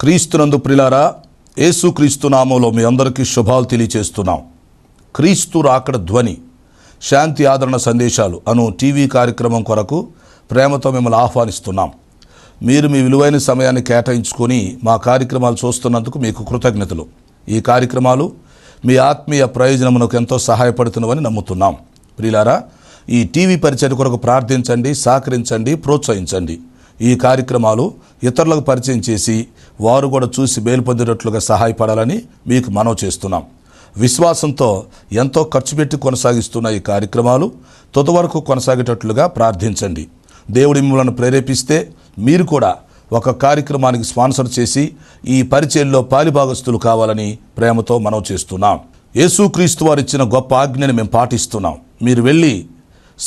క్రీస్తునందు ప్రియులారా, యేసుక్రీస్తు నామములో మీ అందరికీ శుభాలు తెలియచేస్తున్నాం. క్రీస్తు రాకడ ధ్వని శాంతి ఆదరణ సందేశాలు అను టీవీ కార్యక్రమం కొరకు ప్రేమతో మిమ్మల్ని ఆహ్వానిస్తున్నాం. మీరు మీ విలువైన సమయాన్ని కేటాయించుకొని మా కార్యక్రమాలు చూస్తున్నందుకు మీకు కృతజ్ఞతలు. ఈ కార్యక్రమాలు మీ ఆత్మీయ ప్రయోజనమునకు ఎంతో సహాయపడుతున్నవని నమ్ముతున్నాం. ప్రియులారా, ఈ టీవీ పరిచర్య కొరకు ప్రార్థించండి, సహకరించండి, ప్రోత్సహించండి. ఈ కార్యక్రమాలు ఇతరులకు పరిచయం చేసి వారు కూడా చూసి మేలు పొందేటట్లుగా సహాయపడాలని మీకు మనవి చేస్తున్నాం. విశ్వాసంతో ఎంతో ఖర్చు పెట్టి కొనసాగిస్తున్న ఈ కార్యక్రమాలు తుది వరకు కొనసాగేటట్లుగా ప్రార్థించండి. దేవుడి మిమ్మల్ని ప్రేరేపిస్తే మీరు కూడా ఒక కార్యక్రమానికి స్పాన్సర్ చేసి ఈ పరిచయంలో పాలిభాగస్తులు కావాలని ప్రేమతో మనవి చేస్తున్నాం. యేసుక్రీస్తు వారు ఇచ్చిన గొప్ప ఆజ్ఞని మేము పాటిస్తున్నాం. మీరు వెళ్ళి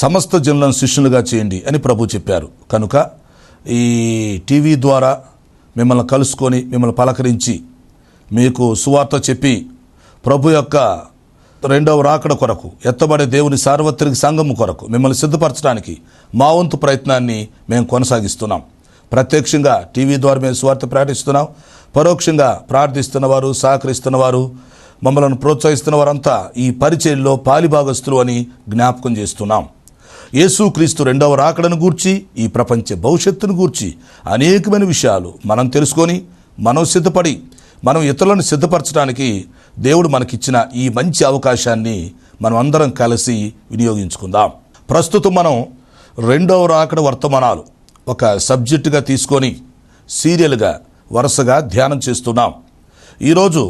సమస్త జనులను శిష్యులుగా చేయండి అని ప్రభు చెప్పారు. కనుక ఈ టీవీ ద్వారా మిమ్మల్ని కలుసుకొని మిమ్మల్ని పలకరించి మీకు సువార్త చెప్పి ప్రభు యొక్క రెండవ రాకడ కొరకు ఎత్తబడే దేవుని సార్వత్రిక సంఘము కొరకు మిమ్మల్ని సిద్ధపరచడానికి మా వంతు ప్రయత్నాన్ని మేము కొనసాగిస్తున్నాం. ప్రత్యక్షంగా టీవీ ద్వారా మేము సువార్త ప్రకటిస్తున్నాం. పరోక్షంగా ప్రార్థిస్తున్నవారు, సహకరిస్తున్నవారు, మమ్మల్ని ప్రోత్సహిస్తున్న వారంతా ఈ పరిచయంలో పాలిభాగస్తులు అని జ్ఞాపకం చేస్తున్నాం. యేసుక్రీస్తు రెండవ రాకడను గూర్చి, ఈ ప్రపంచ భవిష్యత్తును గూర్చి అనేకమైన విషయాలు మనం తెలుసుకొని మనం సిద్ధపడి మనం ఇతరులను సిద్ధపరచడానికి దేవుడు మనకిచ్చిన ఈ మంచి అవకాశాన్ని మనం అందరం కలిసి వినియోగించుకుందాం. ప్రస్తుతం మనం రెండవ రాకడ వర్తమానాలు ఒక సబ్జెక్టుగా తీసుకొని సీరియల్గా వరుసగా ధ్యానం చేస్తున్నాం. ఈరోజు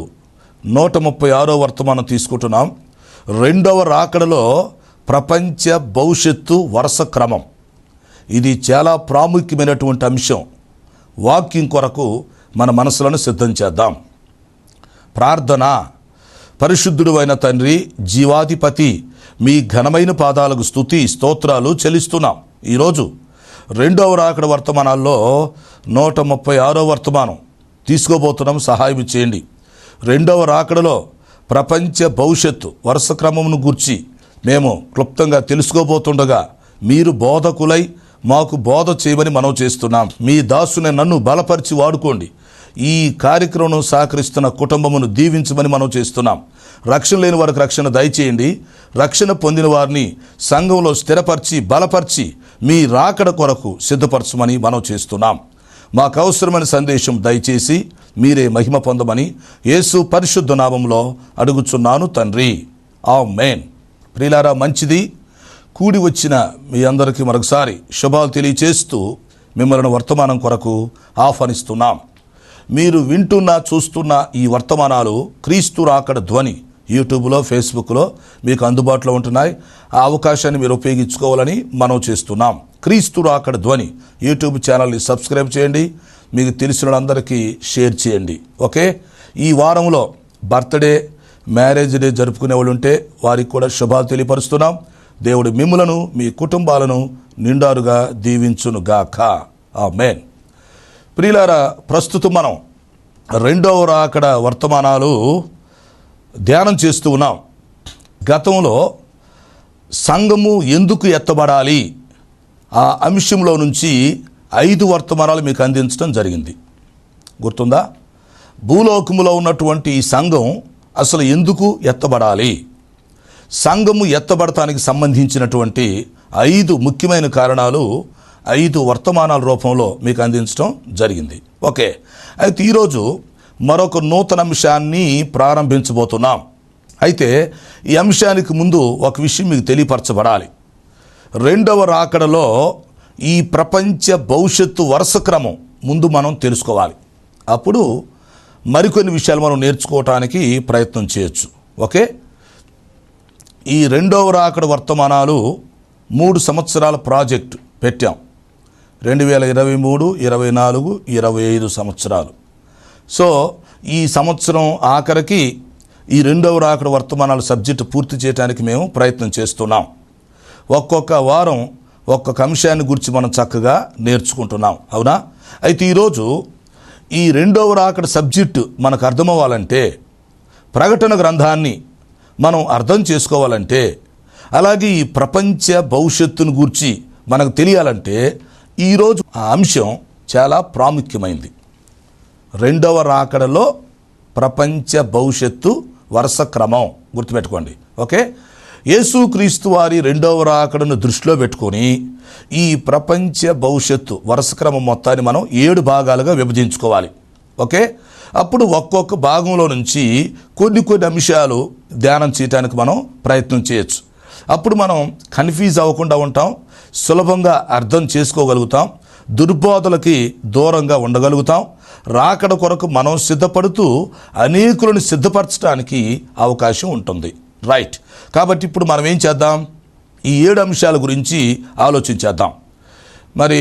136వ వర్తమానం తీసుకుంటున్నాం. రెండవ రాకడలో ప్రపంచ భవిష్యత్తు వరుస క్రమం. ఇది చాలా ప్రాముఖ్యమైనటువంటి అంశం. వాక్యం కొరకు మన మనసులను సిద్ధం చేద్దాం. ప్రార్థన. పరిశుద్ధుడు అయిన తండ్రి, జీవాధిపతి, మీ ఘనమైన పాదాలకు స్తుతి స్తోత్రాలు చెల్లిస్తున్నాం. ఈరోజు రెండవ రాకడ వర్తమానాల్లో 136వ వర్తమానం తీసుకోబోతున్నాం. సహాయం చేయండి. రెండవ రాకడలో ప్రపంచ భవిష్యత్తు వరుస క్రమమును గూర్చి మేము క్లుప్తంగా తెలుసుకోబోతుండగా మీరు బోధకులై మాకు బోధ చేయమని మనవి చేస్తున్నాం. మీ దాసుని నన్ను బలపరిచి వాడుకోండి. ఈ కార్యక్రమం సహకరిస్తున్న కుటుంబమును దీవించమని మనవి చేస్తున్నాం. రక్షణ లేని వారికి రక్షణ దయచేయండి. రక్షణ పొందిన వారిని సంఘంలో స్థిరపరిచి బలపరిచి మీ రాకడ కొరకు సిద్ధపరచమని మనవి చేస్తున్నాం. మాకు అవసరమైన సందేశం దయచేసి మీరే మహిమ పొందమని యేసు పరిశుద్ధ నామములో అడుగుచున్నాను తండ్రి, ఆమేన్. ప్రియులారా, మంచిది. కూడి వచ్చిన మీ అందరికీ మరొకసారి శుభాలు తెలియచేస్తూ మిమ్మల్ని వర్తమానం కొరకు ఆహ్వానిస్తున్నాం. మీరు వింటున్న చూస్తున్న ఈ వర్తమానాలు క్రీస్తు రాకడ ధ్వని యూట్యూబ్లో, ఫేస్బుక్లో మీకు అందుబాటులో ఉంటున్నాయి. ఆ అవకాశాన్ని మీరు ఉపయోగించుకోవాలని మనం చేస్తున్నాం. క్రీస్తు రాకడ ధ్వని యూట్యూబ్ ఛానల్ని సబ్స్క్రైబ్ చేయండి. మీకు తెలిసిన వాళ్ళందరికీ షేర్ చేయండి. ఓకే. ఈ వారంలో బర్త్డే, మ్యారేజ్ డే జరుపుకునే వాళ్ళు ఉంటే వారికి కూడా శుభాలు తెలియపరుస్తున్నాం. దేవుడు మిమ్ములను మీ కుటుంబాలను నిండారుగా దీవించునుగాక. ఆమేన్. ప్రియులారా, ప్రస్తుతం మనం రెండవ రాకడ వర్తమానాలు ధ్యానం చేస్తూ ఉన్నాం. గతంలో సంఘము ఎందుకు ఎత్తబడాలి ఆ అంశంలో నుంచి 5 వర్తమానాలు మీకు అందించడం జరిగింది. గుర్తుందా? భూలోకములో ఉన్నటువంటి ఈ సంఘం అసలు ఎందుకు ఎత్తబడాలి, సంఘము ఎత్తబడటానికి సంబంధించినటువంటి 5 ముఖ్యమైన కారణాలు 5 వర్తమానాల రూపంలో మీకు అందించడం జరిగింది. ఓకే. అయితే ఈరోజు మరొక నూతన అంశాన్ని ప్రారంభించబోతున్నాం. అయితే ఈ అంశానికి ముందు ఒక విషయం మీకు తెలియపరచబడాలి. రెండవ రాకడలో ఈ ప్రపంచ భవిష్యత్తు వరుస క్రమం ముందు మనం తెలుసుకోవాలి. అప్పుడు మరికొన్ని విషయాలు మనం నేర్చుకోవటానికి ప్రయత్నం చేయొచ్చు. ఓకే. ఈ రెండవ రాకడ వర్తమానాలు 3 సంవత్సరాల ప్రాజెక్టు పెట్టాం. 2023, 24, 25 సంవత్సరాలు. సో ఈ సంవత్సరం ఆఖరికి ఈ రెండవ రాకడ వర్తమానాల సబ్జెక్టు పూర్తి చేయడానికి మేము ప్రయత్నం చేస్తున్నాం. ఒక్కొక్క వారం ఒక్కొక్క అంశాన్ని గురించి మనం చక్కగా నేర్చుకుంటున్నాం. అవునా? అయితే ఈరోజు ఈ రెండవ రాకడ సబ్జెక్టు మనకు అర్థమవ్వాలంటే, ప్రకటన గ్రంథాన్ని మనం అర్థం చేసుకోవాలంటే, అలాగే ఈ ప్రపంచ భవిష్యత్తును గూర్చి మనకు తెలియాలంటే ఈరోజు ఆ అంశం చాలా ప్రాముఖ్యమైంది. రెండవ రాకడలో ప్రపంచ భవిష్యత్తు వరుస క్రమం గుర్తుపెట్టుకోండి. ఓకే, యేసుక్రీస్తు వారి రెండవ రాకడను దృష్టిలో పెట్టుకొని ఈ ప్రపంచ భవిష్యత్తు వరుస క్రమం మొత్తాన్ని మనం 7 భాగాలుగా విభజించుకోవాలి. ఓకే, అప్పుడు ఒక్కొక్క భాగంలో నుంచి కొన్ని అంశాలు ధ్యానం చేయడానికి మనం ప్రయత్నం చేయొచ్చు. అప్పుడు మనం కన్ఫ్యూజ్ అవ్వకుండా ఉంటాం, సులభంగా అర్థం చేసుకోగలుగుతాం, దుర్బోధలకి దూరంగా ఉండగలుగుతాం. రాకడ కొరకు మనం సిద్ధపడుతూ అనేకులను సిద్ధపరచడానికి అవకాశం ఉంటుంది. రైట్, కాబట్టి ఇప్పుడు మనం ఏం చేద్దాం, ఈ 7 అంశాల గురించి ఆలోచించేద్దాం. మరి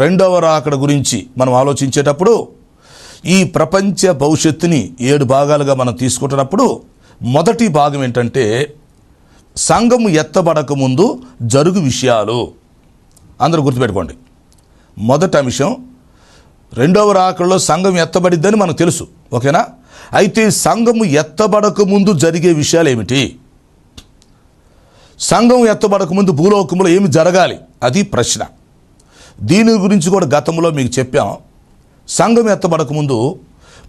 రెండవ రాకడ గురించి మనం ఆలోచించేటప్పుడు ఈ ప్రపంచ భవిష్యత్తుని 7 భాగాలుగా మనం తీసుకుంటున్నప్పుడు మొదటి భాగం ఏంటంటే సంఘము ఎత్తబడక ముందు జరుగు విషయాలు. అందరూ గుర్తుపెట్టుకోండి, మొదటి అంశం రెండవ రాకడలో సంఘం ఎత్తబడిద్దని మనకు తెలుసు. ఓకేనా, అయితే సంఘము ఎత్తబడక ముందు జరిగే విషయాలు ఏమిటి? సంఘం ఎత్తబడక ముందు భూలోకములో ఏమి జరగాలి, అది ప్రశ్న. దీని గురించి కూడా గతంలో మీకు చెప్పాం. సంఘం ఎత్తబడక ముందు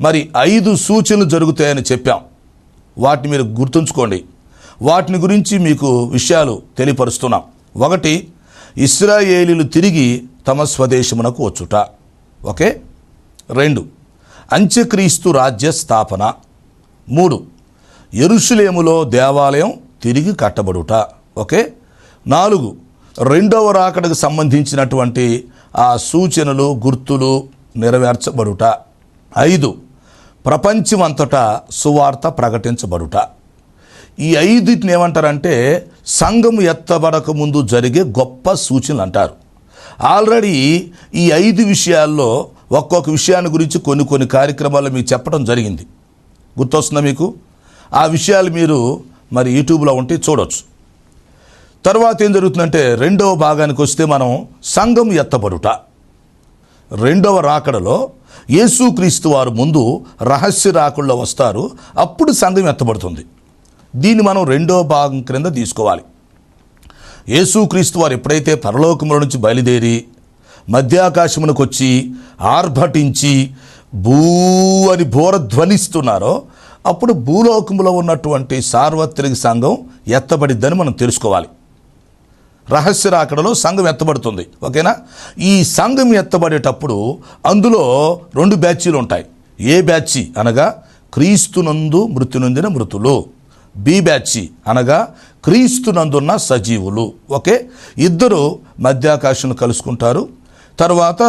మరి 5 సూచనలు జరుగుతాయని చెప్పాం. వాటిని మీరు గుర్తుంచుకోండి. వాటిని గురించి మీకు విషయాలు తెలియపరుస్తున్నాం. 1, ఇశ్రాయేలీలు తిరిగి తమ స్వదేశమునకు వచ్చుట. ఓకే, 2, అంత్యక్రీస్తు రాజ్య స్థాపన. 3, యెరూషలేములో దేవాలయం తిరిగి కట్టబడుట. ఓకే, 4, రెండవ రాకడకు సంబంధించినటువంటి ఆ సూచనలు గుర్తులు నెరవేర్చబడుట. 5, ప్రపంచమంతటా సువార్త ప్రకటించబడుట. ఈ 5 ఏమంటారంటే సంఘం ఎత్తబడక ముందు జరిగే గొప్ప సూచనలు అంటారు. ఆల్రెడీ ఈ 5 విషయాల్లో ఒక్కొక్క విషయాన్ని గురించి కొన్ని కార్యక్రమాలు మీకు చెప్పడం జరిగింది. గుర్తొస్తుందా మీకు? ఆ విషయాలు మీరు మరి యూట్యూబ్లో ఉంటే చూడవచ్చు. తర్వాత ఏం జరుగుతుందంటే రెండవ భాగానికి వస్తే మనం సంఘం ఎత్తబడుట. రెండవ రాకడలో యేసుక్రీస్తు వారు ముందు రహస్య రాకడలో వస్తారు, అప్పుడు సంఘం ఎత్తబడుతుంది. దీన్ని మనం రెండవ భాగం క్రింద తీసుకోవాలి. యేసుక్రీస్తు వారు ఎప్పుడైతే పరలోకముల నుంచి బయలుదేరి మధ్యాకాశమునకు వచ్చి ఆర్భటించి భూ అని బోర ధ్వనిస్తున్నారో అప్పుడు భూలోకములో ఉన్నటువంటి సార్వత్రిక సంఘం ఎత్తబడిద్దని మనం తెలుసుకోవాలి. రహస్య రాకడలో సంఘం ఎత్తబడుతుంది. ఓకేనా, ఈ సంఘం ఎత్తబడేటప్పుడు అందులో 2 బ్యాచీలు ఉంటాయి. ఏ బ్యాచీ అనగా క్రీస్తునందు మృతి నొందిన మృతులు, బి బ్యాచీ అనగా క్రీస్తునందున్న సజీవులు. ఓకే, ఇద్దరు మధ్యాకాశం కలుసుకుంటారు, తర్వాత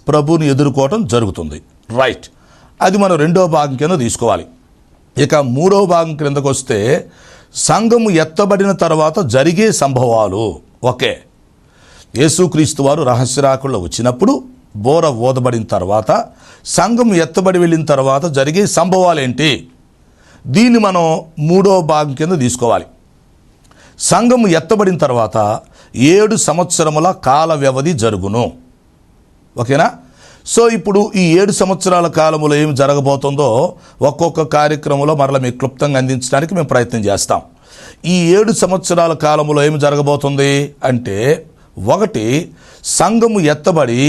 ప్రభుని ఎదుర్కోవటం జరుగుతుంది. రైట్, అది మనం రెండవ భాగం కింద తీసుకోవాలి. ఇక మూడవ భాగం క్రిందకు వస్తే సంఘము ఎత్తబడిన తర్వాత జరిగే సంభవాలు. ఓకే, యేసుక్రీస్తు వారు రహస్య రాకడలో వచ్చినప్పుడు బోర ఓదబడిన తర్వాత సంఘం ఎత్తబడి వెళ్ళిన తర్వాత జరిగే సంభవాలు ఏంటి, దీన్ని మనం మూడవ భాగం కింద తీసుకోవాలి. సంఘము ఎత్తబడిన తర్వాత 7 సంవత్సరముల కాల వ్యవధి జరుగును. ఓకేనా, సో ఇప్పుడు ఈ 7 సంవత్సరాల కాలంలో ఏమి జరగబోతుందో ఒక్కొక్క కార్యక్రమంలో మరలా మీకు క్లుప్తంగా అందించడానికి మేము ప్రయత్నం చేస్తాం. ఈ 7 సంవత్సరాల కాలంలో ఏమి జరగబోతుంది అంటే 1, సంఘము ఎత్తబడి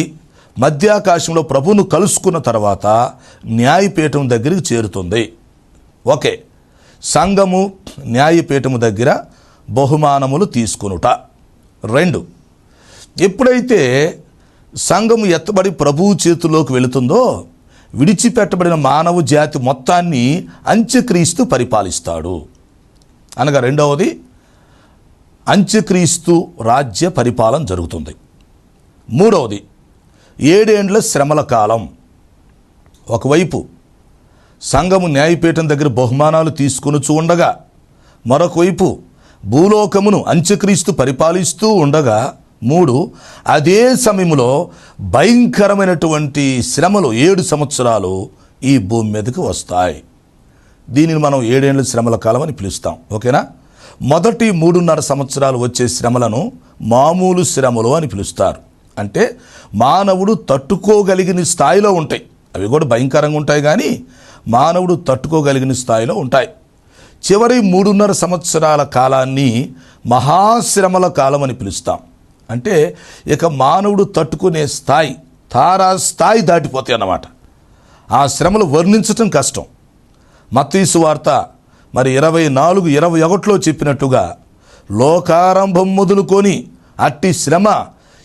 మధ్యాకాశంలో ప్రభువును కలుసుకున్న తర్వాత న్యాయపీఠం దగ్గరికి చేరుతుంది. ఓకే, సంఘము న్యాయపీఠము దగ్గర బహుమానములు తీసుకొనుట. 2, ఎప్పుడైతే సంఘము ఎత్తబడి ప్రభువు చేతుల్లోకి వెళుతుందో విడిచిపెట్టబడిన మానవ జాతి మొత్తాన్ని అంత్యక్రీస్తు పరిపాలిస్తాడు. అనగా రెండవది అంత్యక్రీస్తు రాజ్య పరిపాలన జరుగుతుంది. 3వది 7 ఏండ్ల శ్రమల కాలం. ఒకవైపు సంఘము న్యాయపీఠం దగ్గర బహుమానాలు తీసుకొనుచు ఉండగా, మరొక వైపు భూలోకమును అంత్యక్రీస్తు పరిపాలిస్తూ ఉండగా, 3 అదే సమయంలో భయంకరమైనటువంటి శ్రమలు 7 సంవత్సరాలు ఈ భూమి మీదకి వస్తాయి. దీనిని మనం 7 ఏండ్ల శ్రమల కాలం అని పిలుస్తాం. ఓకేనా, మొదటి 3.5 సంవత్సరాలు వచ్చే శ్రమలను మామూలు శ్రమలు అని పిలుస్తారు. అంటే మానవుడు తట్టుకోగలిగిన స్థాయిలో ఉంటాయి. అవి కూడా భయంకరంగా ఉంటాయి, కానీ మానవుడు తట్టుకోగలిగిన స్థాయిలో ఉంటాయి. చివరి 3.5 సంవత్సరాల కాలాన్ని మహాశ్రమల కాలం అని పిలుస్తాం. అంటే ఇక మానవుడు తట్టుకునే స్థాయి తారా స్థాయి దాటిపోతాయి అన్నమాట. ఆ శ్రమలు వర్ణించటం కష్టం. మత్తయి సువార్త మరి 24:21 చెప్పినట్టుగా లోకారంభం మొదలుకొని అట్టి శ్రమ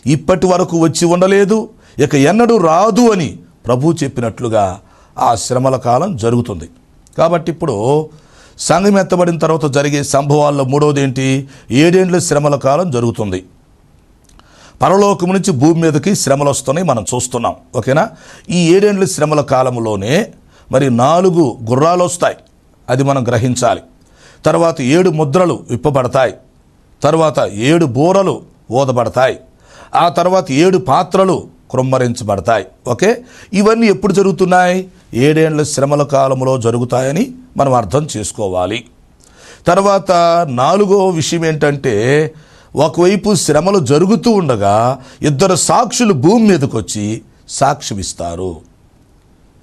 ఇప్పటి వరకు వచ్చి ఉండలేదు, ఇక ఎన్నడూ రాదు అని ప్రభు చెప్పినట్లుగా ఆ శ్రమల కాలం జరుగుతుంది. కాబట్టి ఇప్పుడు సంఘం ఎత్తబడిన తర్వాత జరిగే సంభవాల్లో మూడవది ఏంటి? 7 ఏండ్ల శ్రమల కాలం జరుగుతుంది. పరలోకం నుంచి భూమి మీదకి శ్రమలు వస్తున్నాయి, మనం చూస్తున్నాం. ఓకేనా? ఈ 7 ఏండ్ల శ్రమల కాలంలోనే మరి 4 గుర్రాలు వస్తాయి, అది మనం గ్రహించాలి. తర్వాత 7 ముద్రలు విప్పబడతాయి, తర్వాత 7 బూరలు ఊదబడతాయి, ఆ తర్వాత 7 పాత్రలు కృమ్మరించబడతాయి. ఓకే, ఇవన్నీ ఎప్పుడు జరుగుతున్నాయి? 7 ఏండ్ల శ్రమల కాలంలో జరుగుతాయని మనం అర్థం చేసుకోవాలి. తర్వాత 4వ విషయం ఏంటంటే, ఒకవైపు శ్రమలు జరుగుతూ ఉండగా 2 సాక్షులు భూమి మీదకి వచ్చి సాక్ష్యం ఇస్తారు.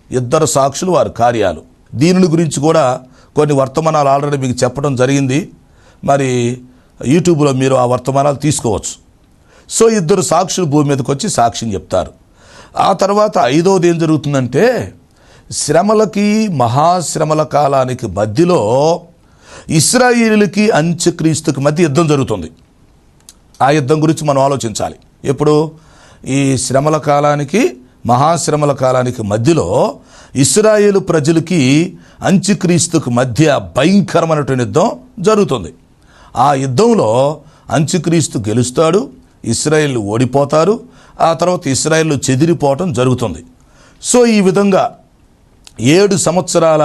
2 సాక్షులు వారి కార్యాలు. దీని గురించి కూడా కొన్ని వర్తమానాలు ఆల్రెడీ మీకు చెప్పడం జరిగింది. మరి యూట్యూబ్లో మీరు ఆ వర్తమానాలు తీసుకోవచ్చు. సో 2 సాక్షులు భూమి మీదకి వచ్చి సాక్ష్యం చెప్తారు. ఆ తర్వాత 5వది ఏం జరుగుతుందంటే, శ్రమలకి మహాశ్రమల కాలానికి మధ్యలో ఇశ్రాయేలుకి అంత్యక్రీస్తుకి మధ్య యుద్ధం జరుగుతుంది. ఆ యుద్ధం గురించి మనం ఆలోచించాలి. ఎప్పుడు? ఈ శ్రమల కాలానికి మహాశ్రమల కాలానికి మధ్యలో ఇశ్రాయేలు ప్రజలకి అంత్యక్రీస్తుకు మధ్య భయంకరమైనటువంటి యుద్ధం జరుగుతుంది. ఆ యుద్ధంలో అంత్యక్రీస్తు గెలుస్తాడు, ఇశ్రాయేలు ఓడిపోతారు, ఆ తర్వాత ఇశ్రాయేలు చెదిరిపోవటం జరుగుతుంది. సో ఈ విధంగా 7 సంవత్సరాల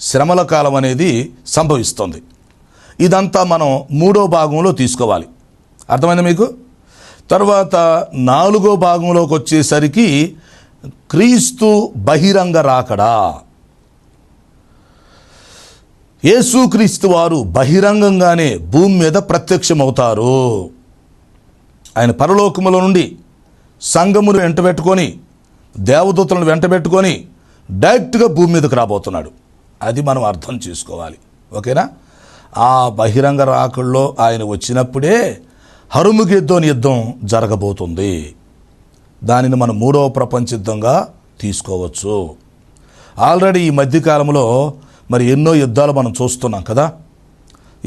శ్రమల కాలం అనేది సంభవిస్తుంది. ఇదంతా మనం 3వ భాగంలో తీసుకోవాలి. అర్థమైందా మీకు? తర్వాత 4వ భాగంలోకి వచ్చేసరికి క్రీస్తు బహిరంగ రాకడా. యేసుక్రీస్తు వారు బహిరంగంగానే భూమి మీద ప్రత్యక్షమవుతారు. ఆయన పరలోకముల నుండి సంఘమును వెంటబెట్టుకొని, దేవదూతలను వెంటబెట్టుకొని డైరెక్ట్గా భూమి మీదకి రాబోతున్నాడు. అది మనం అర్థం చేసుకోవాలి. ఓకేనా? ఆ బహిరంగ రాకల్లో ఆయన వచ్చినప్పుడే హర్మగెద్దోను యుద్ధం జరగబోతుంది. దానిని మనం 3వ ప్రపంచ యుద్ధంగా తీసుకోవచ్చు. ఆల్రెడీ ఈ మధ్యకాలంలో మరి ఎన్నో యుద్ధాలు మనం చూస్తున్నాం కదా.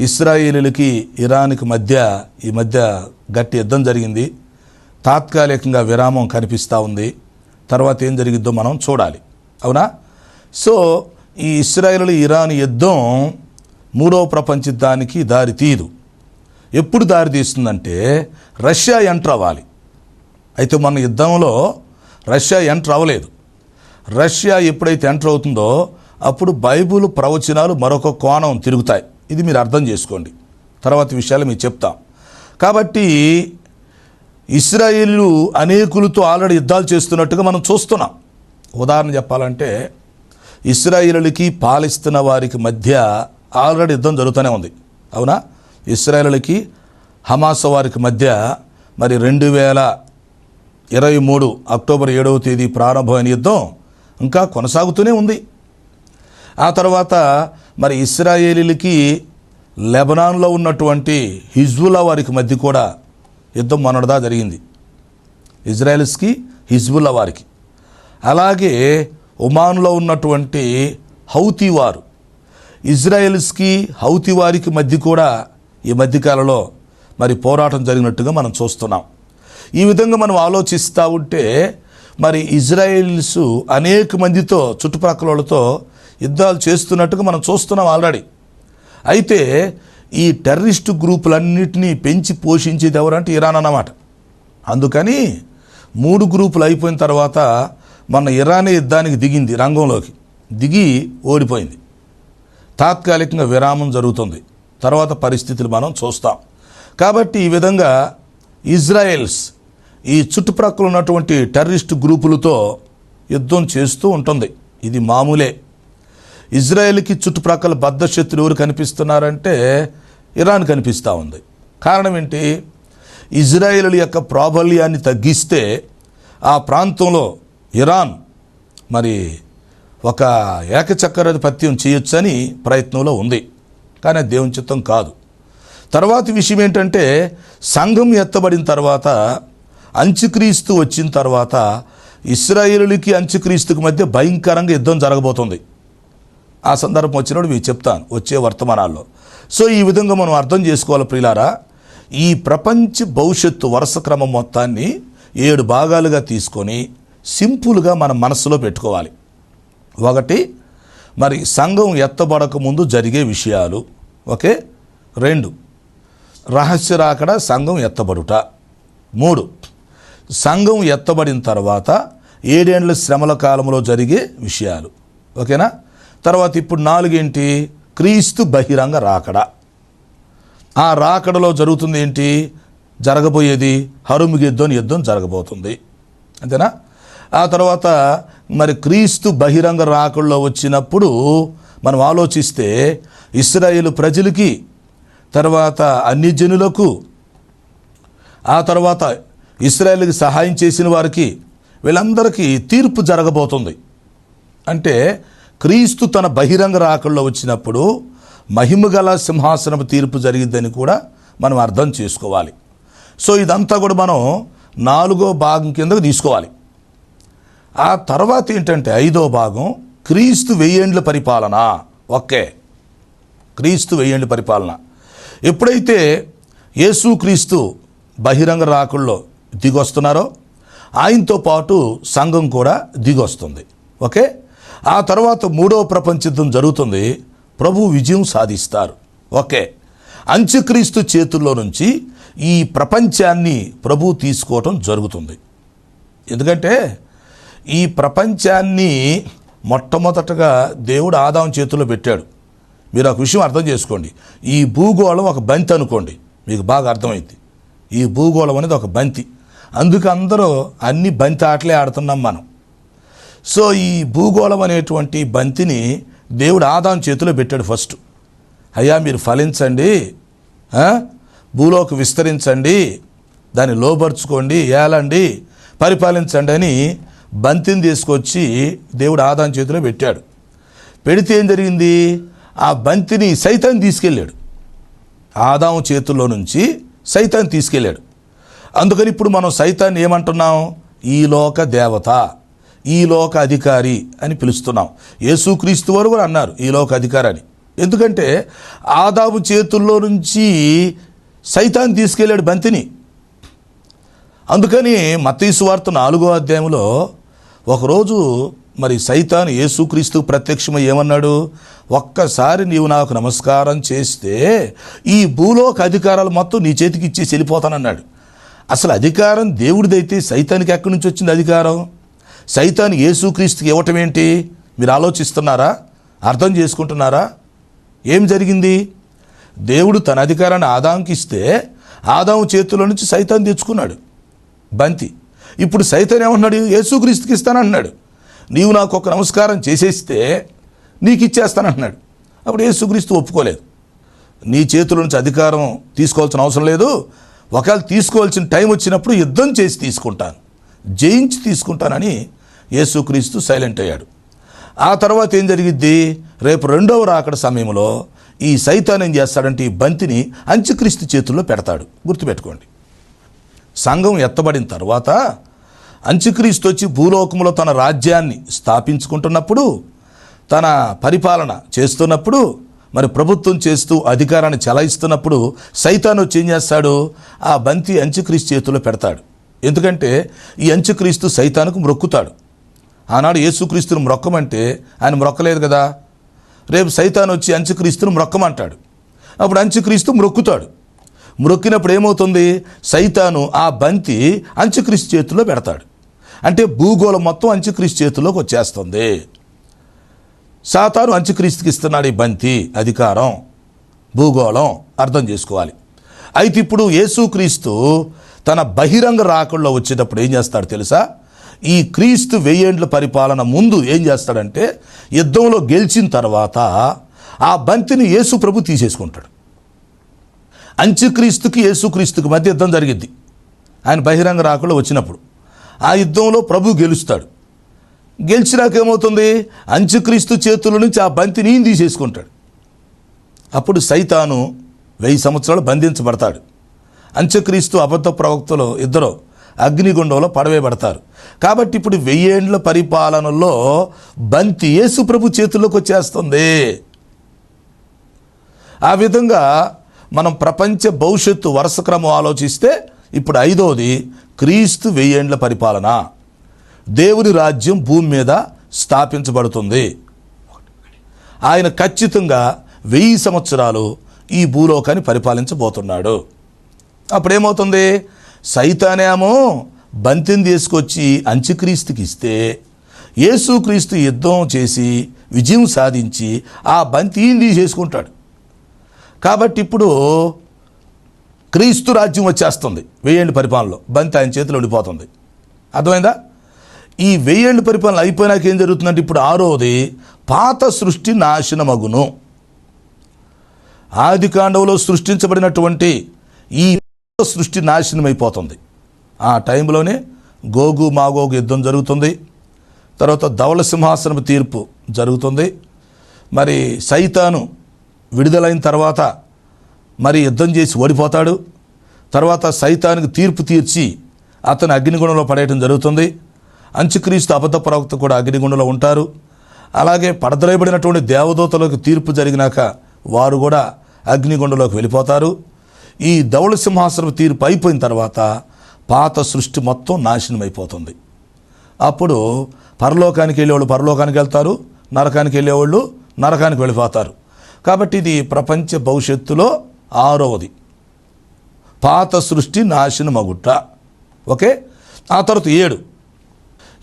ఇశ్రాయేలులకి ఇరాన్కి ఈ మధ్య గట్టి యుద్ధం జరిగింది. తాత్కాలికంగా విరామం కనిపిస్తూ ఉంది. తర్వాత ఏం జరిగిద్దో మనం చూడాలి. అవునా? సో ఈ ఇశ్రాయేలు ఇరాన్ యుద్ధం 3వ ప్రపంచ యుద్ధానికి దారి తీయదు. ఎప్పుడు దారి తీస్తుందంటే, రష్యా ఎంటర్ అవ్వాలి. అయితే మన యుద్ధంలో రష్యా ఎంటర్ అవ్వలేదు. రష్యా ఎప్పుడైతే ఎంటర్ అవుతుందో అప్పుడు బైబిల్ ప్రవచనాలు మరొక కోణం తిరుగుతాయి. ఇది మీరు అర్థం చేసుకోండి. తర్వాత విషయాలు మీకు చెప్తాం. కాబట్టి ఇశ్రాయేలు అనేకులతో ఆల్రెడీ యుద్ధాలు చేస్తున్నట్టుగా మనం చూస్తున్నాం. ఉదాహరణ చెప్పాలంటే, ఇశ్రాయేలులకి పాలిస్తున్న వారికి మధ్య ఆల్రెడీ యుద్ధం జరుగుతూనే ఉంది. అవునా? ఇశ్రాయేలులకి హమాస్ వారికి మధ్య మరి 2023 అక్టోబర్ 7వ తేదీ ప్రారంభమైన యుద్ధం ఇంకా కొనసాగుతూనే ఉంది. ఆ తర్వాత మరి ఇశ్రాయేలీలకి లెబనాన్లో ఉన్నటువంటి హిజ్బుల్లా వారికి మధ్య కూడా యుద్ధం మొన్నటిదా జరిగింది. ఇజ్రాయెల్స్కి హిజ్బుల్లా వారికి. అలాగే ఒమాన్లో ఉన్నటువంటి హౌతీ వారు, ఇజ్రాయెల్స్కి హౌతీ వారికి మధ్య కూడా ఈ మధ్యకాలంలో మరి పోరాటం జరిగినట్టుగా మనం చూస్తున్నాం. ఈ విధంగా మనం ఆలోచిస్తూ ఉంటే మరి ఇజ్రాయెల్స్ అనేక మందితో చుట్టుపక్కల వాళ్ళతో యుద్ధాలు చేస్తున్నట్టుగా మనం చూస్తున్నాం ఆల్రెడీ. అయితే ఈ టెర్రరిస్టు గ్రూపులన్నింటినీ పెంచి పోషించేది ఎవరంటే ఇరాన్ అన్నమాట. అందుకని 3 గ్రూపులు అయిపోయిన తర్వాత మన ఇరానే యుద్ధానికి దిగింది, రంగంలోకి దిగి ఓడిపోయింది. తాత్కాలికంగా విరామం జరుగుతుంది. తర్వాత పరిస్థితులు మనం చూస్తాం. కాబట్టి ఈ విధంగా ఇజ్రాయెల్స్ ఈ చుట్టుప్రక్కల ఉన్నటువంటి టెర్రరిస్టు గ్రూపులతో యుద్ధం చేస్తూ ఉంటుంది. ఇది మామూలే. ఇజ్రాయెల్కి చుట్టుప్రక్కల బద్ధ శత్రువులు ఎవరు కనిపిస్తున్నారంటే ఇరాన్ కనిపిస్తూ ఉంది. కారణం ఏంటి? ఇజ్రాయేలు యొక్క ప్రాబల్యాన్ని తగ్గిస్తే ఆ ప్రాంతంలో ఇరాన్ మరి ఒక ఏకచక్రాధిపత్యం చేయొచ్చని ప్రయత్నంలో ఉంది. కానీ దేవుని చిత్తం కాదు. తర్వాత విషయం ఏంటంటే, సంఘం ఎత్తబడిన తర్వాత, అంత్యక్రీస్తు వచ్చిన తర్వాత ఇశ్రాయేలులకి అంత్యక్రీస్తుకి మధ్య భయంకరంగా యుద్ధం జరగబోతుంది. ఆ సందర్భం వచ్చినప్పుడు మీకు చెప్తాను వచ్చే వర్తమానాల్లో. సో ఈ విధంగా మనం అర్థం చేసుకోవాలి ప్రియులారా. ఈ ప్రపంచ భవిష్యత్తు వరుస క్రమం మొత్తాన్ని 7 భాగాలుగా తీసుకొని సింపుల్గా మన మనస్సులో పెట్టుకోవాలి. 1, మరి సంఘం ఎత్తబడక ముందు జరిగే విషయాలు. ఓకే. 2, రహస్య రాకడ సంఘం ఎత్తబడుట. 3, సంఘం ఎత్తబడిన తర్వాత 7 ఏండ్ల శ్రమల కాలంలో జరిగే విషయాలు. ఓకేనా. తర్వాత ఇప్పుడు 4 ఏంటి? క్రీస్తు బహిరంగ రాకడ. ఆ రాకడలో జరుగుతుంది ఏంటి? జరగబోయేది హరుముగిద్దోని యుద్ధం జరగబోతుంది. అంతేనా. ఆ తర్వాత మరి క్రీస్తు బహిరంగ రాకడలో వచ్చినప్పుడు మనం ఆలోచిస్తే ఇశ్రాయేలు ప్రజలకి, తర్వాత అన్ని జనులకు, ఆ తర్వాత ఇశ్రాయేలుకి సహాయం చేసిన వారికి, వీళ్ళందరికీ తీర్పు జరగబోతుంది. అంటే క్రీస్తు తన బహిరంగ రాకడలో వచ్చినప్పుడు మహిమగల సింహాసనపు తీర్పు జరిగిద్దని కూడా మనం అర్థం చేసుకోవాలి. సో ఇదంతా కూడా మనం 4వ భాగం కిందకు తీసుకోవాలి. ఆ తర్వాత ఏంటంటే 5వ భాగం క్రీస్తు 1000 ఏండ్ల పరిపాలన. ఓకే. క్రీస్తు 1000 ఏండ్ల పరిపాలన. ఎప్పుడైతే యేసుక్రీస్తు బహిరంగ రాకడలో దిగొస్తున్నారో ఆయనతో పాటు సంఘం కూడా దిగొస్తుంది. ఓకే. ఆ తర్వాత 3వ ప్రపంచ యుద్ధం జరుగుతుంది. ప్రభు విజయం సాధిస్తారు. ఓకే. అంత్యక్రీస్తు చేతుల్లో నుంచి ఈ ప్రపంచాన్ని ప్రభు తీసుకోవటం జరుగుతుంది. ఎందుకంటే ఈ ప్రపంచాన్ని మొట్టమొదటగా దేవుడు ఆదాము చేతుల్లో పెట్టాడు. మీరు ఒక విషయం అర్థం చేసుకోండి. ఈ భూగోళం ఒక బంతి అనుకోండి, మీకు బాగా అర్థమైంది. ఈ భూగోళం అనేది ఒక బంతి. అందుకు అందరూ అన్ని బంతి ఆటలే ఆడుతున్నాం మనం. సో ఈ భూగోళం అనేటువంటి బంతిని దేవుడు ఆదాము చేతిలో పెట్టాడు. ఫస్ట్ అయ్యా మీరు ఫలించండి, భూలోకి విస్తరించండి, దాన్ని లోబర్చుకోండి, ఏలండి, పరిపాలించండి అని బంతిని తీసుకొచ్చి దేవుడు ఆదాము చేతిలో పెట్టాడు. పెడితే ఏం జరిగింది? ఆ బంతిని సైతాన్ తీసుకెళ్ళాడు. ఆదాము చేతుల్లో నుంచి సైతాన్ తీసుకెళ్ళాడు. అందుకని ఇప్పుడు మనం సైతాన్ని ఏమంటున్నాం? ఈ లోక దేవత, ఈ లోక అధికారి అని పిలుస్తున్నాం. యేసుక్రీస్తు వారు కూడా అన్నారు ఈ లోక అధికారి అని. ఎందుకంటే ఆదాము చేతుల్లో నుంచి సైతాన్ తీసుకెళ్ళాడు బంతిని. అందుకని మత్తయి సువార్త 4వ అధ్యాయంలో ఒకరోజు మరి సైతాను యేసుక్రీస్తు ప్రత్యక్షమై ఏమన్నాడు? ఒక్కసారి నీవు నాకు నమస్కారం చేస్తే ఈ భూలోక అధికారాలు మొత్తం నీ చేతికి ఇచ్చేసి వెళ్ళిపోతానన్నాడు. అసలు అధికారం దేవుడిదైతే సైతానికి ఎక్కడి నుంచి వచ్చింది అధికారం? సైతాను యేసుక్రీస్తుకి ఇవ్వటం ఏంటి? మీరు ఆలోచిస్తున్నారా? అర్థం చేసుకుంటున్నారా? ఏం జరిగింది? దేవుడు తన అధికారాన్ని ఆదాముకి ఇస్తే ఆదాము చేతుల్లో నుంచి సైతాను తెచ్చుకున్నాడు బంతి. ఇప్పుడు సైతాన్ ఏమన్నాడు? యేసుక్రీస్తుకి ఇస్తానంటున్నాడు. నీవు నాకు ఒక నమస్కారం చేసేస్తే నీకు ఇచ్చేస్తానంటున్నాడు. అప్పుడు యేసుక్రీస్తు ఒప్పుకోలేదు. నీ చేతుల నుంచి అధికారం తీసుకోవాల్సిన అవసరం లేదు, ఒకవేళ తీసుకోవాల్సిన టైం వచ్చినప్పుడు యుద్ధం చేసి తీసుకుంటాను, జయించి తీసుకుంటానని యేసుక్రీస్తు సైలెంట్ అయ్యాడు. ఆ తర్వాత ఏం జరిగిద్ది? రేపు 2వ రాకడ సమయంలో ఈ సైతాన్ ఏం చేస్తాడంటే ఈ బంతిని అంత్యక్రీస్తు చేతుల్లో పెడతాడు. గుర్తుపెట్టుకోండి. సంఘం ఎత్తబడిన తర్వాత అంత్యక్రీస్తు వచ్చి భూలోకంలో తన రాజ్యాన్ని స్థాపించుకుంటున్నప్పుడు, తన పరిపాలన చేస్తున్నప్పుడు, మరి ప్రభుత్వం చేస్తూ అధికారాన్ని చెలాయిస్తున్నప్పుడు సైతాను వచ్చి ఏం చేస్తాడు? ఆ బంతి అంత్యక్రీస్తు చేతుల్లో పెడతాడు. ఎందుకంటే ఈ అంత్యక్రీస్తు సైతానుకు మ్రొక్కుతాడు. ఆనాడు యేసుక్రీస్తును మ్రొక్కమంటే ఆయన మ్రొక్కలేదు కదా. రేపు సైతాను వచ్చి అంత్యక్రీస్తును మ్రొక్కమంటాడు. అప్పుడు అంత్యక్రీస్తు మ్రొక్కుతాడు. మ్రొక్కినప్పుడు ఏమవుతుంది? సైతాను ఆ బంతి అంత్యక్రీస్తు చేతుల్లో పెడతాడు. అంటే భూగోళం మొత్తం అంత్యక్రీస్తు చేతుల్లోకి వచ్చేస్తుంది. సాతాను అంత్యక్రీస్తుకి ఇస్తున్నాడు ఈ బంతి అధికారం, భూగోళం. అర్థం చేసుకోవాలి. అయితే ఇప్పుడు యేసుక్రీస్తు తన బహిరంగ రాకడలో వచ్చేటప్పుడు ఏం చేస్తాడు తెలుసా? ఈ క్రీస్తు 1000 ఏండ్ల పరిపాలన ముందు ఏం చేస్తాడంటే యుద్ధంలో గెలిచిన తర్వాత ఆ బంతిని యేసు ప్రభు తీసేసుకుంటాడు. అంత్యక్రీస్తుకి యేసుక్రీస్తుకి మధ్య యుద్ధం జరిగిద్ది. ఆయన బహిరంగ రాకడలో వచ్చినప్పుడు ఆ యుద్ధంలో ప్రభు గెలుస్తాడు. గెలిచినాకేమవుతుంది? అంత్యక్రీస్తు చేతుల నుంచి ఆ బంతిని తీసేసుకుంటాడు. అప్పుడు సైతాను 1000 సంవత్సరాలు బంధించబడతాడు. అంత్యక్రీస్తు అబద్ధ ప్రవక్తలు ఇద్దరు అగ్నిగుండంలో పడవేయబడతారు. కాబట్టి ఇప్పుడు 1000 ఏండ్ల పరిపాలనలో బంతి యేసు ప్రభు చేతుల్లోకి వచ్చేస్తుంది. ఆ విధంగా మనం ప్రపంచ భవిష్యత్తు వరుస క్రమం ఆలోచిస్తే ఇప్పుడు 5వది క్రీస్తు 1000 ఏండ్ల పరిపాలన. దేవుని రాజ్యం భూమి మీద స్థాపించబడుతుంది. ఆయన ఖచ్చితంగా 1000 సంవత్సరాలు ఈ భూలోకాన్ని పరిపాలించబోతున్నాడు. అప్పుడేమవుతుంది, సైతానేమో బంతిని తీసుకొచ్చి అంత్యక్రీస్తుకి ఇస్తే యేసుక్రీస్తు యుద్ధం చేసి విజయం సాధించి ఆ బంతిని తీసేసుకుంటాడు. కాబట్టి ఇప్పుడు క్రీస్తు రాజ్యం వచ్చేస్తుంది. 1000 ఏళ్ళ పరిపాలనలో బంతి ఆయన చేతిలో ఉండిపోతుంది. అర్థమైందా? ఈ 1000 ఏళ్ళ పరిపాలన అయిపోయినాక ఏం జరుగుతుందంటే ఇప్పుడు 6వది పాత సృష్టి నాశనమగును. ఆదికాండంలో సృష్టించబడినటువంటి ఈ సృష్టి నాశనం అయిపోతుంది. ఆ టైంలోనే గోగు మాగోగు యుద్ధం జరుగుతుంది. తర్వాత ధవళ సింహాసనం తీర్పు జరుగుతుంది. మరి సైతాను విడుదలైన తర్వాత మరి యుద్ధం చేసి ఓడిపోతాడు. తర్వాత సైతానికి తీర్పు తీర్చి అతను అగ్నిగుండంలో పడేయడం జరుగుతుంది. అంత్యక్రీస్తు అబద్ధ ప్రవక్త కూడా అగ్నిగుండంలో ఉంటారు. అలాగే పడద్రోయబడినటువంటి దేవదూతలకు తీర్పు జరిగినాక వారు కూడా అగ్నిగుండంలోకి వెళ్ళిపోతారు. ఈ ధవళ సింహాసనం తీర్పు అయిపోయిన తర్వాత పాత సృష్టి మొత్తం నాశనం అయిపోతుంది. అప్పుడు పరలోకానికి వెళ్ళేవాళ్ళు పరలోకానికి వెళ్తారు, నరకానికి వెళ్ళేవాళ్ళు నరకానికి వెళ్ళిపోతారు. కాబట్టి ఇది ప్రపంచ భవిష్యత్తులో 6వది పాత సృష్టి నాశనమగుట. ఓకే. ఆ తర్వాత 7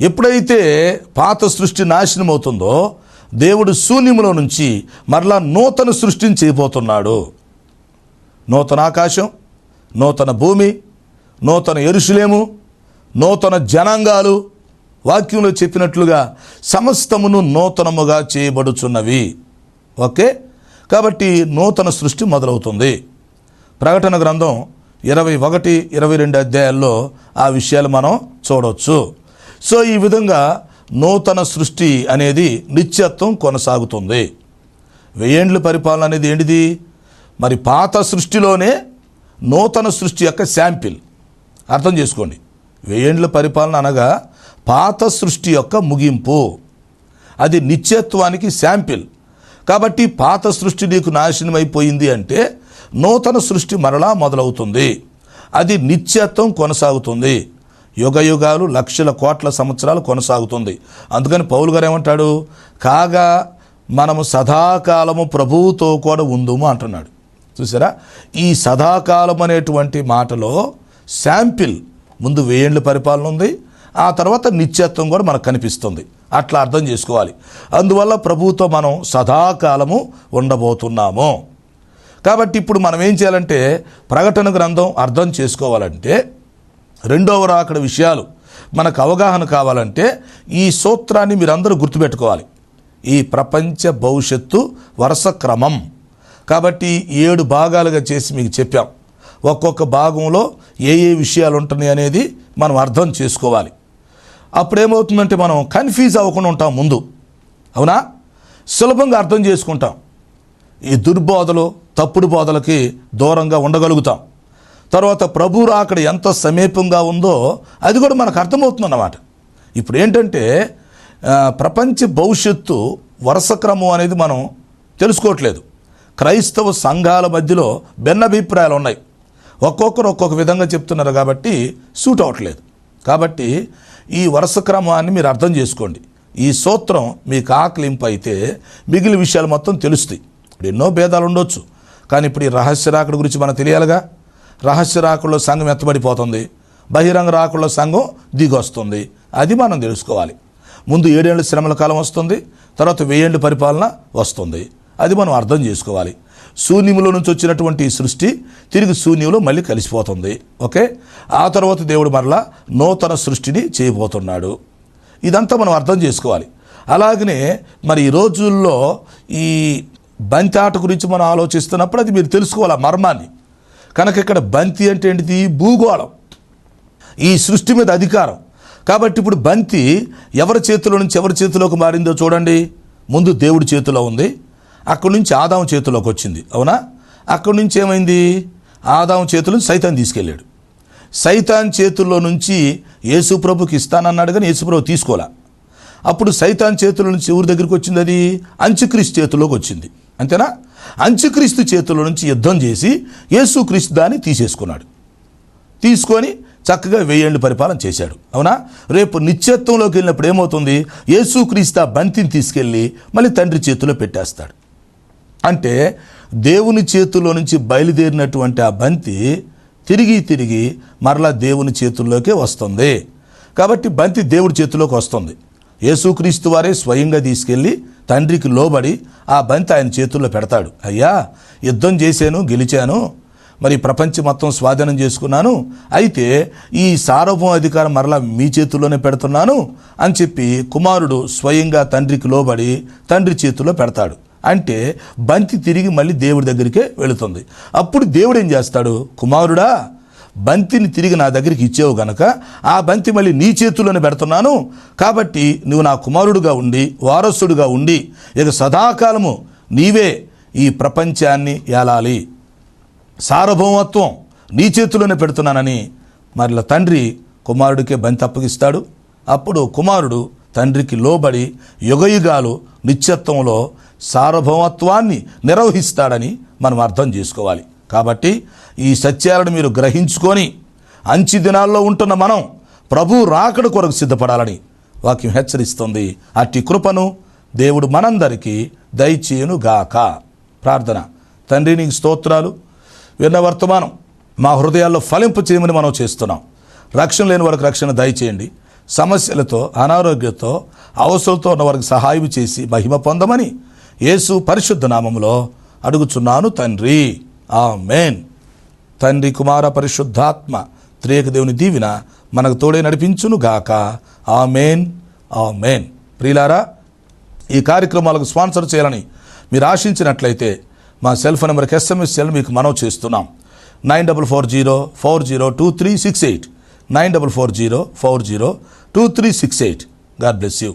ఎప్పుడైతే పాత సృష్టి నాశనం అవుతుందో దేవుడు శూన్యములో నుంచి మరలా నూతన సృష్టిని చేయబోతున్నాడు. నూతన ఆకాశం, నూతన భూమి, నూతన యెరూషలేము, నూతన జనాంగాలు, వాక్యంలో చెప్పినట్లుగా సమస్తమును నూతనముగా చేయబడుచున్నవి. ఓకే. కాబట్టి నూతన సృష్టి మొదలవుతుంది. ప్రకటన గ్రంథం 21, 22 అధ్యాయాల్లో ఆ విషయాలు మనం చూడవచ్చు. సో ఈ విధంగా నూతన సృష్టి అనేది నిత్యత్వం కొనసాగుతుంది. 1000 ఏండ్ల పరిపాలన అనేది ఏంటిది? మరి పాత సృష్టిలోనే నూతన సృష్టి యొక్క శాంపిల్. అర్థం చేసుకోండి. 1000 ఏండ్ల పరిపాలన అనగా పాత సృష్టి యొక్క ముగింపు. అది నిత్యత్వానికి శాంపిల్. కాబట్టి పాత సృష్టి నీకు నాశనం అయిపోయింది అంటే నూతన సృష్టి మరలా మొదలవుతుంది. అది నిత్యత్వం కొనసాగుతుంది. యుగ యుగాలు, లక్షల కోట్ల సంవత్సరాలు కొనసాగుతుంది. అందుకని పౌలు గారు ఏమంటాడు? కాగా మనము సదాకాలము ప్రభువుతో కూడా ఉందుము అంటున్నాడు. చూసారా? ఈ సదాకాలం అనేటువంటి మాటలో శాంపిల్ ముందు 1000 ఏండ్ల పరిపాలన ఉంది, ఆ తర్వాత నిత్యత్వం కూడా మనకు కనిపిస్తుంది. అట్లా అర్థం చేసుకోవాలి. అందువల్ల ప్రభువుతో మనం సదాకాలము ఉండబోతున్నాము. కాబట్టి ఇప్పుడు మనం ఏం చేయాలంటే ప్రకటన గ్రంథం అర్థం చేసుకోవాలంటే, 2వ రాకడ విషయాలు మనకు అవగాహన కావాలంటే ఈ సూత్రాన్ని మీరందరూ గుర్తుపెట్టుకోవాలి. ఈ ప్రపంచ భవిష్యత్తు వరుస క్రమం. కాబట్టి 7 భాగాలుగా చేసి మీకు చెప్పాం. ఒక్కొక్క భాగంలో ఏ ఏ విషయాలు ఉంటున్నాయి అనేది మనం అర్థం చేసుకోవాలి. అప్పుడేమవుతుందంటే మనం కన్ఫ్యూజ్ అవ్వకుండా ఉంటాం ముందు. అవునా? సులభంగా అర్థం చేసుకుంటాం. ఈ దుర్బోధలు, తప్పుడు బోధలకి దూరంగా ఉండగలుగుతాం. తర్వాత ప్రభు రాకడ ఎంత సమీపంగా ఉందో అది కూడా మనకు అర్థమవుతుందన్నమాట. ఇప్పుడు ఏంటంటే ప్రపంచ భవిష్యత్తు వరుస క్రమం అనేది మనం తెలుసుకోవట్లేదు. క్రైస్తవ సంఘాల మధ్యలో భిన్నాభిప్రాయాలు ఉన్నాయి. ఒక్కొక్కరు ఒక్కొక్క విధంగా చెప్తున్నారు కాబట్టి సూట్ అవ్వట్లేదు. కాబట్టి ఈ వరుస క్రమాన్ని మీరు అర్థం చేసుకోండి. ఈ సూత్రం మీకు ఆకలింపు అయితే మిగిలిన విషయాలు మొత్తం తెలుస్తాయి. ఇప్పుడు ఎన్నో భేదాలు ఉండొచ్చు, కానీ ఇప్పుడు ఈ రహస్య రాకడ గురించి మనకు తెలియాలిగా. రహస్య రాకడలో సంఘం ఎత్తబడిపోతుంది, బహిరంగ రాకడలో సంఘం దిగొస్తుంది. అది మనం తెలుసుకోవాలి. ముందు 7 ఏళ్ళ శ్రమల కాలం వస్తుంది, తర్వాత 1000 ఏళ్ళ పరిపాలన వస్తుంది. అది మనం అర్థం చేసుకోవాలి. శూన్యములో నుంచి వచ్చినటువంటి సృష్టి తిరిగి శూన్యంలో మళ్ళీ కలిసిపోతుంది. ఓకే. ఆ తర్వాత దేవుడు మరలా నూతన సృష్టిని చేయబోతున్నాడు. ఇదంతా మనం అర్థం చేసుకోవాలి. అలాగనే మరి ఈ రోజుల్లో ఈ బంతి ఆట గురించి మనం ఆలోచిస్తున్నప్పుడు అది మీరు తెలుసుకోవాలి ఆ మర్మాన్ని. కనుక ఇక్కడ బంతి అంటే ఏంటిది? భూగోళం, ఈ సృష్టి మీద అధికారం. కాబట్టి ఇప్పుడు బంతి ఎవరి చేతిలో నుంచి ఎవరి చేతిలోకి మారిందో చూడండి. ముందు దేవుడి చేతిలో ఉంది, అక్కడి నుంచి ఆదాము చేతిలోకి వచ్చింది. అవునా? అక్కడి నుంచి ఏమైంది? ఆదాము చేతిలో సైతాన్ తీసుకెళ్ళాడు. సైతాన్ చేతుల్లో నుంచి యేసుప్రభుకి ఇస్తానన్నాడు, కానీ యేసుప్రభు తీసుకోలే. అప్పుడు సైతాన్ చేతుల నుంచి ఎవరి దగ్గరికి వచ్చింది? అది అంత్యక్రీస్తు చేతుల్లోకి వచ్చింది. అంతేనా? అంత్యక్రీస్తు చేతుల నుంచి యుద్ధం చేసి యేసుక్రీస్తు దాన్ని తీసేసుకున్నాడు. తీసుకొని చక్కగా 1000 ఏళ్ళు పరిపాలన చేశాడు. అవునా? రేపు నిత్యత్వంలోకి వెళ్ళినప్పుడు ఏమవుతుంది? యేసుక్రీస్తు ఆ బంతిని తీసుకెళ్ళి మళ్ళీ తండ్రి చేతిలో పెట్టేస్తాడు. అంటే దేవుని చేతుల్లో నుంచి బయలుదేరినటువంటి ఆ బంతి తిరిగి మరలా దేవుని చేతుల్లోకే వస్తుంది. కాబట్టి బంతి దేవుడి చేతిలోకి వస్తుంది. యేసుక్రీస్తు వారే స్వయంగా తీసుకెళ్ళి తండ్రికి లోబడి ఆ బంతి ఆయన చేతుల్లో పెడతాడు. అయ్యా, యుద్ధం చేశాను, గెలిచాను, మరి ప్రపంచం మొత్తం స్వాధీనం చేసుకున్నాను, అయితే ఈ సార్వభౌమ అధికారం మరలా మీ చేతుల్లోనే పెడుతున్నాను అని చెప్పి కుమారుడు స్వయంగా తండ్రికి లోబడి తండ్రి చేతుల్లో పెడతాడు. అంటే బంతి తిరిగి మళ్ళీ దేవుడి దగ్గరికే వెళుతుంది. అప్పుడు దేవుడు ఏం చేస్తాడు? కుమారుడా, బంతిని తిరిగి నా దగ్గరికి ఇచ్చేవు గనక ఆ బంతి మళ్ళీ నీ చేతుల్లోనే పెడుతున్నాను, కాబట్టి నువ్వు నా కుమారుడుగా ఉండి వారసుడుగా ఉండి ఇక సదాకాలము నీవే ఈ ప్రపంచాన్ని ఏలాలి, సార్వభౌమత్వం నీ చేతుల్లోనే పెడుతున్నానని మరలా తండ్రి కుమారుడికే బంతి అప్పగిస్తాడు. అప్పుడు కుమారుడు తండ్రికి లోబడి యుగయుగాలు నిత్యత్వంలో సార్వభౌమత్వాన్ని నిర్వహిస్తాడని మనం అర్థం చేసుకోవాలి. కాబట్టి ఈ సత్యాలను మీరు గ్రహించుకొని అంచె దినాల్లో ఉంటున్న మనం ప్రభు రాకడ కొరకు సిద్ధపడాలని వాక్యం హెచ్చరిస్తుంది. అట్టి కృపను దేవుడు మనందరికీ దయచేయునుగాక. ప్రార్థన. తండ్రి, నీకు స్తోత్రాలు. విన్న వర్తమానం మా హృదయాల్లో ఫలింపు చేయమని మనం చేస్తున్నాం. రక్షణ లేని వారికి రక్షణ దయచేయండి. సమస్యలతో, అనారోగ్యంతో, అవసరంతో ఉన్న వారికి సహాయం చేసి మహిమ పొందమని యేసు పరిశుద్ధ నామములో అడుగుచున్నాను తండ్రి. ఆమేన్. తండ్రి, కుమార, పరిశుద్ధాత్మ త్రియేక దేవుని దీవెన మనకు తోడే నడిపించును గాక. ఆమేన్, ఆమేన్. ప్రియులారా, ఈ కార్యక్రమాలకు స్పాన్సర్ చేయాలని మీరు ఆశించినట్లయితే మా సెల్ ఫోన్ నెంబర్కి SMS చేయాలని మీకు మనవి చేస్తున్నాం. 9440402368 9440402368. God bless you.